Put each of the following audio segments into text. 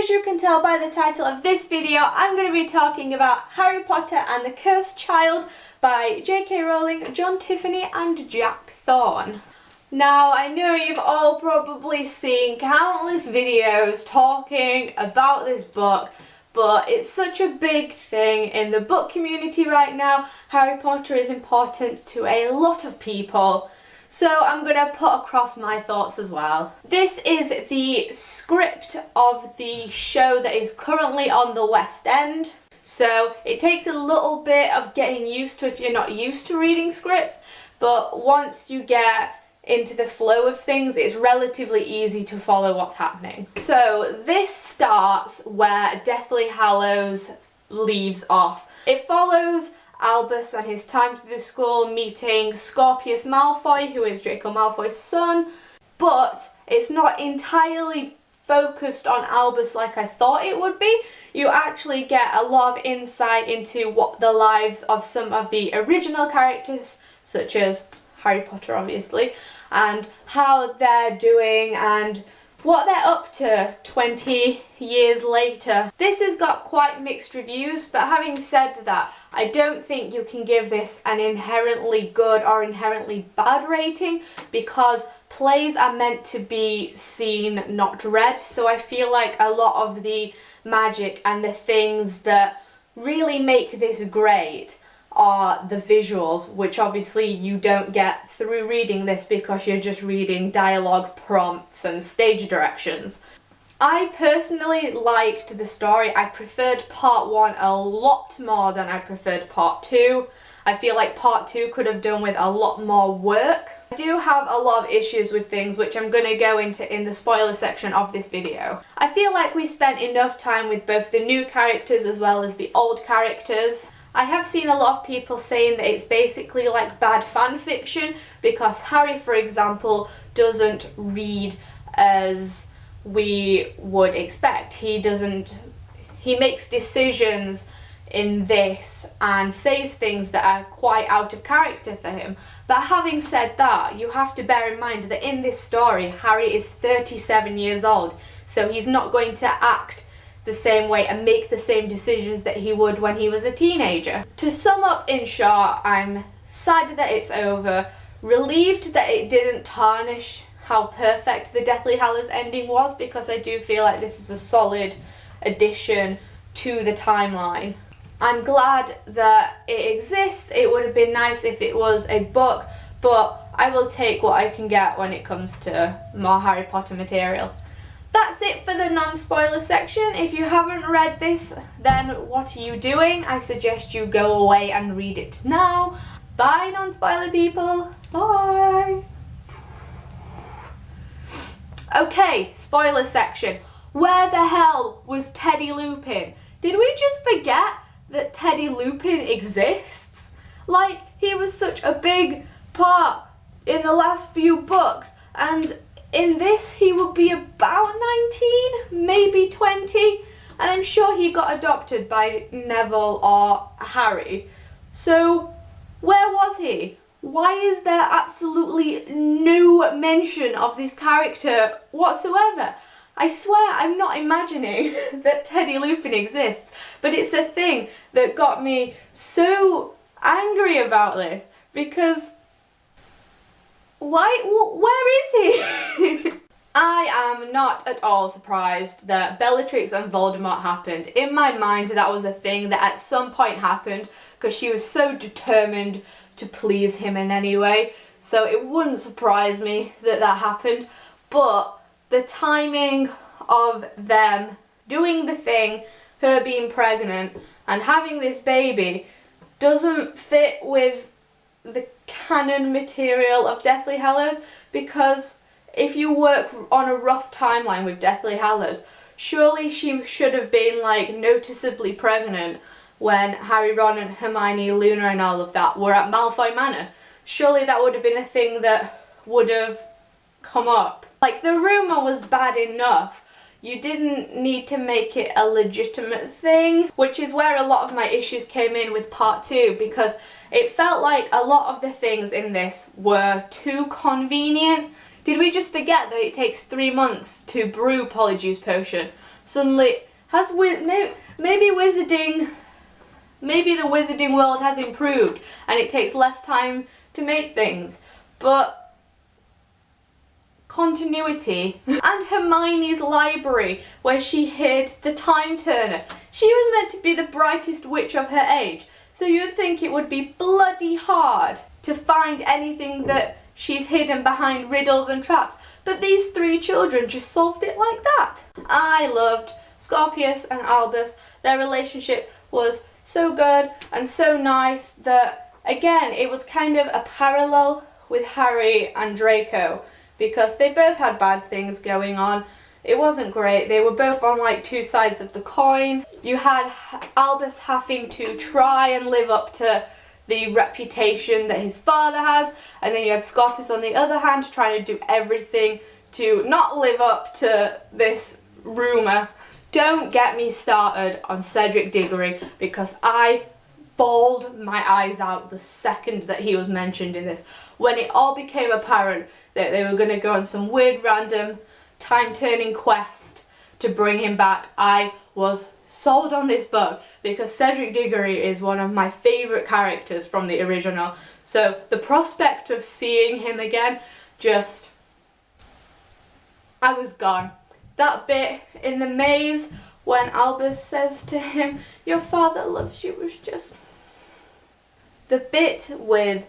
as you can tell by the title of this video, I'm going to be talking about Harry Potter and the Cursed Child by J.K. Rowling, John Tiffany and Jack Thorne. Now, I know you've all probably seen countless videos talking about this book, but it's such a big thing in the book community right now. Harry Potter is important to a lot of people. So I'm going to put across my thoughts as well. This is the script of the show that is currently on the West End. So it takes a little bit of getting used to if you're not used to reading scripts, but once you get into the flow of things, it's relatively easy to follow what's happening. So this starts where Deathly Hallows leaves off. It follows Albus and his time through the school meeting Scorpius Malfoy, who is Draco Malfoy's son, but it's not entirely focused on Albus like I thought it would be. You actually get a lot of insight into what the lives of some of the original characters, such as Harry Potter obviously, and how they're doing and what they're up to 20 years later. This has got quite mixed reviews, but having said that, I don't think you can give this an inherently good or inherently bad rating because plays are meant to be seen, not read. So I feel like a lot of the magic and the things that really make this great are the visuals, which obviously you don't get through reading this because you're just reading dialogue prompts and stage directions. I personally liked the story. I preferred part 1 a lot more than I preferred part 2. I feel like part 2 could have done with a lot more work. I do have a lot of issues with things which I'm going to go into in the spoiler section of this video. I feel like we spent enough time with both the new characters as well as the old characters. I have seen a lot of people saying that it's basically like bad fan fiction because Harry, for example, doesn't read as we would expect. He makes decisions in this and says things that are quite out of character for him. But having said that, you have to bear in mind that in this story, Harry is 37 years old, so he's not going to act the same way and make the same decisions that he would when he was a teenager. To sum up in short, I'm sad that it's over, relieved that it didn't tarnish how perfect the Deathly Hallows ending was, because I do feel like this is a solid addition to the timeline. I'm glad that it exists. It would have been nice if it was a book, but I will take what I can get when it comes to more Harry Potter material. That's it for the non-spoiler section. If you haven't read this, then what are you doing? I suggest you go away and read it now. Bye, non-spoiler people. Bye. Okay, spoiler section. Where the hell was Teddy Lupin? Did we just forget that Teddy Lupin exists? Like, he was such a big part in the last few books, and in this he would be about 19, maybe 20, and I'm sure he got adopted by Neville or Harry. So where was he? Why is there absolutely no mention of this character whatsoever? I swear I'm not imagining that Teddy Lupin exists, but it's a thing that got me so angry about this because where is he? I am not at all surprised that Bellatrix and Voldemort happened. In my mind, that was a thing that at some point happened because she was so determined to please him in any way. So it wouldn't surprise me that that happened. But the timing of them doing the thing, her being pregnant and having this baby, doesn't fit with the canon material of Deathly Hallows, because if you work on a rough timeline with Deathly Hallows, surely she should have been like noticeably pregnant when Harry, Ron and Hermione, Luna and all of that were at Malfoy Manor. Surely that would have been a thing that would have come up. Like, the rumour was bad enough. You didn't need to make it a legitimate thing, which is where a lot of my issues came in with part 2, because it felt like a lot of the things in this were too convenient. Did we just forget that it takes 3 months to brew Polyjuice Potion? suddenly has maybe wizarding, maybe the wizarding world has improved and it takes less time to make things, but continuity. And Hermione's library, where she hid the time turner. She was meant to be the brightest witch of her age, so you would think it would be bloody hard to find anything that she's hidden behind riddles and traps, but these three children just solved it like that. I loved Scorpius and Albus. Their relationship was so good and so nice that, again, it was kind of a parallel with Harry and Draco, because they both had bad things going on. It wasn't great. They were both on like two sides of the coin. You had Albus having to try and live up to the reputation that his father has, and then you had Scorpius on the other hand trying to do everything to not live up to this rumour. Don't get me started on Cedric Diggory, because I bawled my eyes out the second that he was mentioned in this. When it all became apparent that they were going to go on some weird random time-turning quest to bring him back, I was sold on this book, because Cedric Diggory is one of my favourite characters from the original. So the prospect of seeing him again, just, I was gone. That bit in the maze when Albus says to him, "Your father loves you," was just... The bit with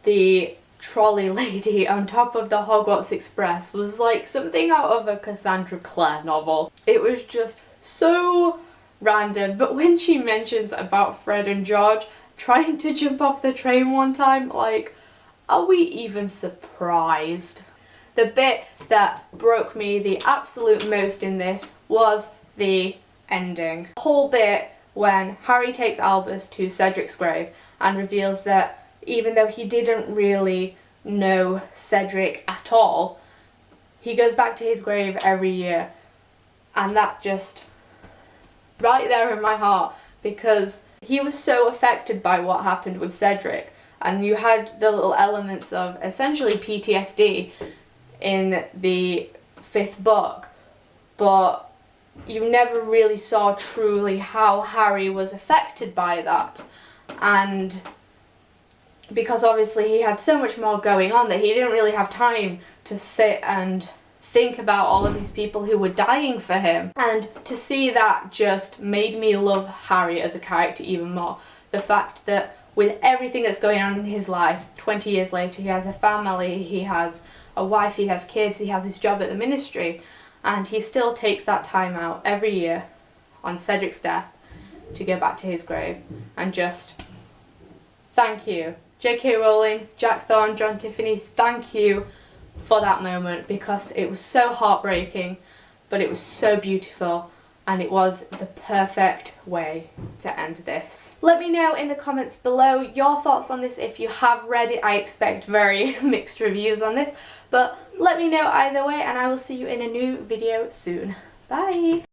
the trolley lady on top of the Hogwarts Express was like something out of a Cassandra Clare novel. It was just so random, but when she mentions about Fred and George trying to jump off the train one time, like, are we even surprised? The bit that broke me the absolute most in this was the ending. The whole bit when Harry takes Albus to Cedric's grave and reveals that even though he didn't really know Cedric at all, he goes back to his grave every year. And that just, right there in my heart, because he was so affected by what happened with Cedric, and you had the little elements of essentially PTSD in the 5th book, but you never really saw truly how Harry was affected by that. And because obviously he had so much more going on that he didn't really have time to sit and think about all of these people who were dying for him. And to see that just made me love Harry as a character even more. The fact that with everything that's going on in his life, 20 years later, he has a family, he has a wife, he has kids, he has his job at the ministry, and he still takes that time out every year on Cedric's death to go back to his grave. And just, thank you. J.K. Rowling, Jack Thorne, John Tiffany, thank you for that moment, because it was so heartbreaking, but it was so beautiful, and it was the perfect way to end this. Let me know in the comments below your thoughts on this. If you have read it, I expect very mixed reviews on this, but let me know either way, and I will see you in a new video soon. Bye!